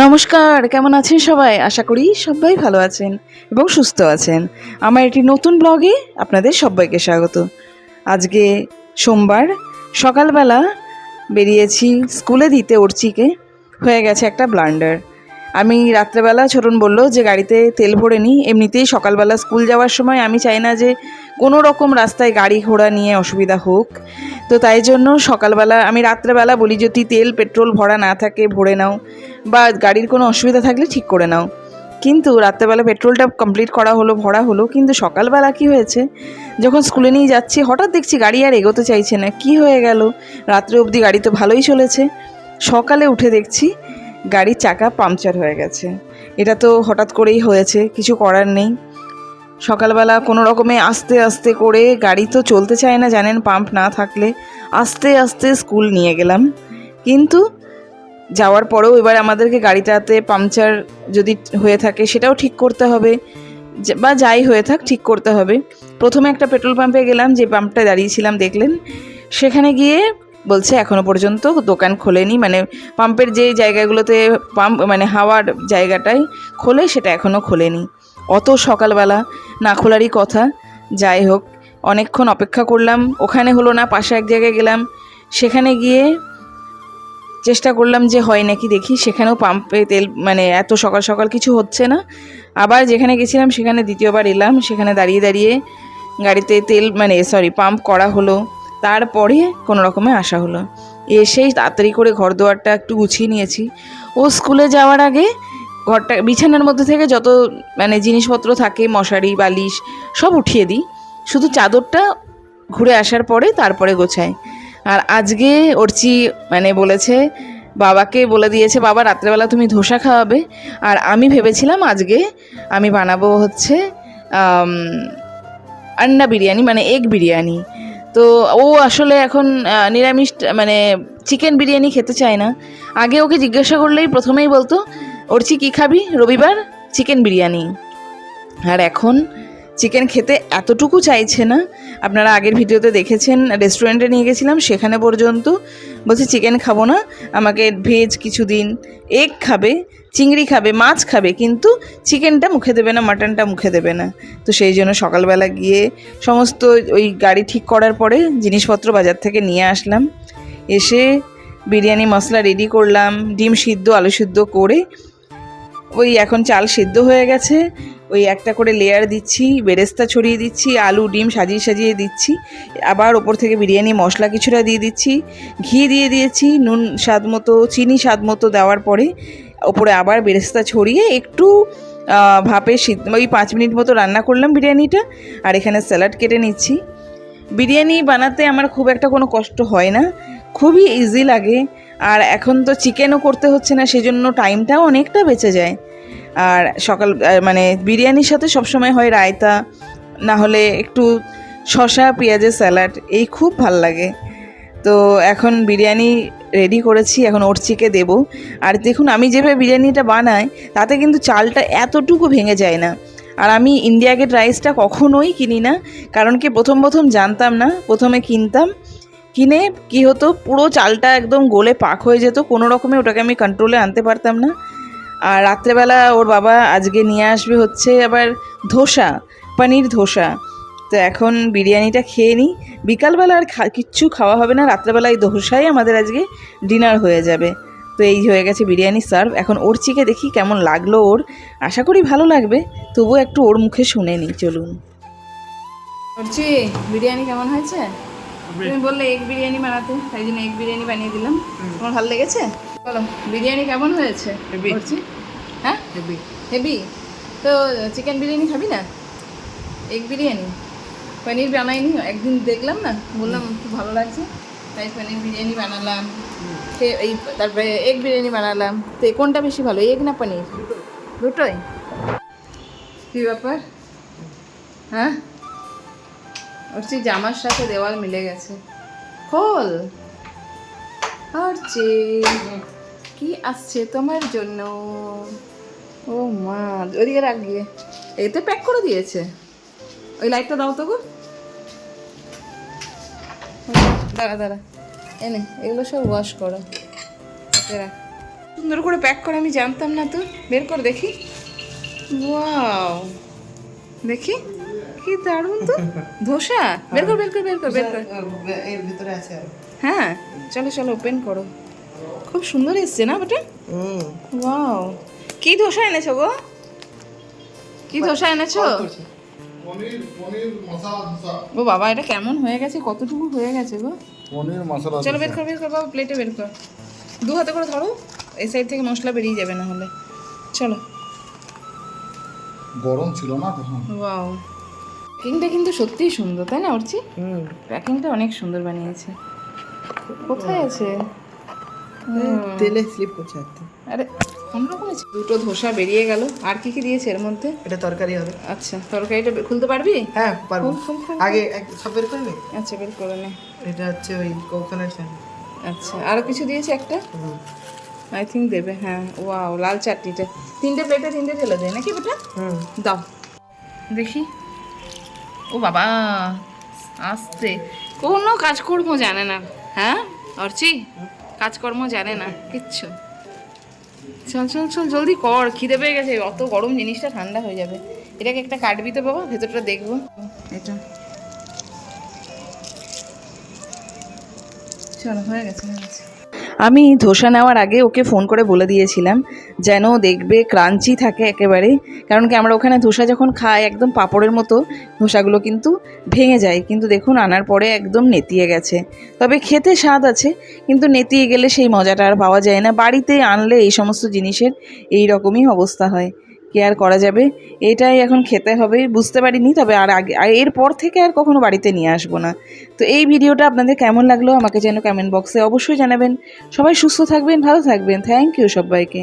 নমস্কার, কেমন আছেন সবাই? আশা করি সবাই ভালো আছেন এবং সুস্থ আছেন। আমার একটি নতুন ব্লগে আপনাদের সবাইকে স্বাগত। আজকে সোমবার সকালবেলা বেরিয়েছি স্কুলে দিতে অর্চিকে। হয়ে গেছে একটা ব্লান্ডার। আমি রাত্রেবেলা ছোটন বলল যে গাড়িতে তেল ভরে নিই। এমনিতেই সকালবেলা স্কুল যাওয়ার সময় আমি চাই না যে কোনো রকম রাস্তায় গাড়ি ঘোড়া নিয়ে অসুবিধা হোক। তো তাই জন্য সকালবেলা আমি রাত্রেবেলা বলি যদি তেল পেট্রোল ভরা না থাকে ভরে নাও, বা গাড়ির কোনো অসুবিধা থাকলে ঠিক করে নাও। কিন্তু রাত্রেবেলা পেট্রোলটা কমপ্লিট করা হলো, ভরা হলো, কিন্তু সকালবেলা কি হয়েছে, যখন স্কুলে নিয়ে যাচ্ছি হঠাৎ দেখছি গাড়ি আর এগোতে চাইছে না। কি হয়ে গেল? রাত্রে অবধি গাড়ি তো ভালোই চলেছে। সকালে উঠে দেখছি গাড়ির চাকা পাংচার হয়ে গেছে। এটা তো হঠাৎ করেই হয়েছে, কিছু করার নেই। সকালবেলা কোনো রকমে আস্তে আস্তে করে, গাড়ি তো চলতে চায় না জানেন পাম্প না থাকলে, আস্তে আস্তে স্কুল নিয়ে গেলাম। কিন্তু যাওয়ার পরেও এবার আমাদেরকে গাড়িটাতে পাংচার যদি হয়ে থাকে সেটাও ঠিক করতে হবে, বা যাই হয়ে থাক ঠিক করতে হবে। প্রথমে একটা পেট্রোল পাম্পে গেলাম, যে পাম্পটায় দাঁড়িয়েছিলাম দেখলেন। সেখানে গিয়ে বলছে এখনও পর্যন্ত দোকান খোলেনি, মানে পাম্পের যে জায়গাগুলোতে পাম্প মানে হাওয়ার জায়গাটায় খোলে সেটা এখনও খোলেনি। অত সকালবেলা না খোলারই কথা। যাই হোক, অনেকক্ষণ অপেক্ষা করলাম, ওখানে হলো না। পাশে এক জায়গায় গেলাম, সেখানে গিয়ে চেষ্টা করলাম যে হয় নাকি দেখি, সেখানেও পাম্পে তেল মানে এত সকাল সকাল কিছু হচ্ছে না। আবার যেখানে গেছিলাম সেখানে দ্বিতীয়বার এলাম, সেখানে দাঁড়িয়ে দাঁড়িয়ে গাড়িতে তেল পাম্প করা হলো। তারপরে কোনো রকমে আসা হলো। এসেই তাড়াতাড়ি করে ঘর দুয়ারটা একটু গুছিয়ে নিয়েছি। ও স্কুলে যাওয়ার আগে ঘরটা, বিছানার মধ্যে থেকে যত জিনিসপত্র থাকে, মশারি বালিশ সব উঠিয়ে দিই, শুধু চাদরটা ঘুরে আসার পরে তারপরে গোছায়। আর আজকে অর্চি বলেছে, বাবাকে বলে দিয়েছে বাবা রাত্রেবেলা তুমি ধোসা খাওয়াবে। আর আমি ভেবেছিলাম আজকে আমি বানাবো হচ্ছে আন্ডা বিরিয়ানি, এগ বিরিয়ানি। তো ও আসলে এখন নিরামিষ চিকেন বিরিয়ানি খেতে চায় না। আগে ওকে জিজ্ঞাসা করলেই প্রথমেই বলতো অর্চি কী খাবি রবিবার? চিকেন বিরিয়ানি। আর এখন চিকেন খেতে এতটুকু চাইছে না। আপনারা আগের ভিডিওতে দেখেছেন, রেস্টুরেন্টে নিয়ে গেছিলাম, সেখানে পর্যন্ত বলছে চিকেন খাবো না, আমাকে ভেজ কিছু দিন। এগ খাবে, চিংড়ি খাবে, মাছ খাবে, কিন্তু চিকেনটা মুখে দেবে না, মাটনটা মুখে দেবে না। তো সেই জন্য সকালবেলা গিয়ে সমস্ত ওই গাড়ি ঠিক করার পরে জিনিসপত্র বাজার থেকে নিয়ে আসলাম। এসে বিরিয়ানি মশলা রেডি করলাম, ডিম সিদ্ধ আলু সিদ্ধ করে, ওই এখন চাল সিদ্ধ হয়ে গেছে, ওই একটা করে লেয়ার দিচ্ছি, বেরেস্তা ছড়িয়ে দিচ্ছি, আলু ডিম সাজিয়ে সাজিয়ে দিচ্ছি, আবার ওপর থেকে বিরিয়ানি মশলা কিছুটা দিয়ে দিচ্ছি, ঘি দিয়ে দিয়েছি, নুন স্বাদ মতো, চিনি স্বাদ মতো দেওয়ার পরে ওপরে আবার বেরেস্তা ছড়িয়ে একটু ভাপে ওই 5 মিনিট মতো রান্না করলাম বিরিয়ানিটা। আর এখানে স্যালাড কেটে নিচ্ছি। বিরিয়ানি বানাতে আমার খুব একটা কোনো কষ্ট হয় না, খুবই ইজি লাগে। আর এখন তো চিকেনও করতে হচ্ছে না, সেজন্য টাইমটাও অনেকটা বেঁচে যায়। আর বিরিয়ানির সাথে সবসময় হয় রায়তা, না হলে একটু শসা পেঁয়াজের স্যালাড, এই খুব ভাল লাগে। তো এখন বিরিয়ানি রেডি করেছি, এখন অর্চিকে দেব। আর দেখুন আমি যেভাবে বিরিয়ানিটা বানাই তাতে কিন্তু চালটা এতটুকু ভেঙে যায় না। আর আমি ইন্ডিয়া গেট রাইসটা কখনোই কিনি না, কারণ কি প্রথম জানতাম না, প্রথমে কিনতাম, কিনে কি হতো পুরো চালটা একদম গলে পাক হয়ে যেত, কোনো রকমে ওটাকে আমি কন্ট্রোলে আনতে পারতাম না। আর রাত্রেবেলা ওর বাবা আজকে নিয়ে আসবে হচ্ছে আবার ধোসা, পনির ধোসা। তো এখন বিরিয়ানিটা খেয়ে নিই, বিকালবেলা আর কিচ্ছু খাওয়া হবে না, রাত্রেবেলায় ধোসাই আমাদের আজকে ডিনার হয়ে যাবে। তো এই হয়ে গেছে বিরিয়ানি সার্ভ। এখন অর্চিকে দেখি কেমন লাগলো ওর, আশা করি ভালো লাগবে, তবুও একটু ওর মুখে শুনে নিই, চলুন। অর্চি, বিরিয়ানি কেমন হয়েছে? তুমি বললে এগ বিরিয়ানি বানাতে, তাই জন্য এগ বিরিয়ানি বানিয়ে দিলাম। তোমার ভালো লেগেছে? বলো বিরিয়ানি কেমন হয়েছে? অর্চি হ্যাঁ হেভি। তো চিকেন বিরিয়ানি খাবি না, এগ বিরিয়ানি? পনির বানাইনি, একদিন দেখলাম না, বললাম খুব ভালো লাগছে, তাই পনির বিরিয়ানি বানালাম। এই তারপরে এগ বিরিয়ানি বানালাম। তো কোনটা বেশি ভালো, এগ না পনির? দুটোই। কী ব্যাপার? হ্যাঁ অর্চি জামার সাথে দেওয়াল মিলে গেছে, খোল। অর্চি কি আসছে তোমার জন্য? ও মা, ওদিকে রাখ গিয়ে, এতে প্যাক করে দিয়েছে। ওই লাইটটা দাও তো গো, দাঁড়া এনে এগুলো সব ওয়াশ করো, রাখ। সুন্দর করে প্যাক করে, আমি জানতাম না তো। বের কর দেখি। ওয়াও, দেখি কি দারুণ তো ধোসা। বের কর বের কর বের কর বের কর। এর ভিতরে আছে আর হ্যাঁ চলো চলো ওপেন করো। খুব সুন্দর এসছে না ওটা? ওয়াও, কি ধোসা এনেছো গো? কি ধোসা এনেছো? পনির মশলা ধোসা। ও বাবা, এটা কেমন হয়ে গেছে, কতটুকু হয়ে গেছে গো? পনির মশলা চলো বের কর বাবা, প্লেটে বের কর। দু হাতে করে ধরো, এই সাইড থেকে মশলা বেরিয়ে যাবে না হলে। চলো। গরম ছিল না তখন। ওয়াও, প্যাকিংটা কিন্তু সত্যিই সুন্দর, তাই না অর্চি? প্যাকিংটা অনেক সুন্দর বানিয়েছে। কোথায় আছে? তেলে স্লিপ করছে হাতে। আরে অন্যরকম আছে। দুটো ধোসা বেরিয়ে গেল। আর কি কি দিয়েছে এর মধ্যে? এটা তরকারি হবে। আচ্ছা, তরকারিটা খুলতে পারবি? হ্যাঁ পারবো। খুল, খুল, খুল। আগে সব বের করবি। আচ্ছা বের করে নে। এটা হচ্ছে ওই কোকোনাট চাটনি। আচ্ছা, আরো কিছু দিয়েছে একটা, আই থিঙ্ক দেবে। হ্যাঁ, ওয়াও, লাল চাটনিটা। তিনটে প্লেটে তিনটে ঢেলে দেয় নাকি বেটা? দাও দেখি। ও বাবা, আস্তে, কোনো কাজকর্ম জানে না। হ্যাঁ অর্চি, কাজকর্ম জানে না কিচ্ছু। চল চল চল জলদি কর, খিদে পেয়ে গেছে। অত গরম জিনিসটা ঠান্ডা হয়ে যাবে। এটাকে একটা কাটবি তো বাবা, ভেতরটা দেখবো। এটা চলো, হয়ে গেছে হয়ে গেছে। আমি ধোসা নেওয়ার আগে ওকে ফোন করে বলে দিয়েছিলাম যেন দেখবে ক্রাঞ্চি থাকে একেবারে, কারণ কি আমরা ওখানে ধোসা যখন খাই একদম পাঁপড়ের মতো ধোসাগুলো কিন্তু ভেঙে যায়, কিন্তু দেখুন আনার পরে একদম নেতিয়ে গেছে। তবে খেতে স্বাদ আছে, কিন্তু নেতিয়ে গেলে সেই মজাটা আর পাওয়া যায় না। বাড়িতে আনলে এই সমস্ত জিনিসের এই রকমই অবস্থা হয়, কি আর করা যাবে। এটাই এখন খেতে হবে। বুঝতে পারিনি, তবে আর আগে এরপর থেকে আর কখনো বাড়িতে নিয়ে আসবো না। তো এই ভিডিওটা আপনাদের কেমন লাগলো আমাকে যেন কমেন্ট বক্সে অবশ্যই জানাবেন। সবাই সুস্থ থাকবেন, ভালো থাকবেন। থ্যাংক ইউ সবাইকে।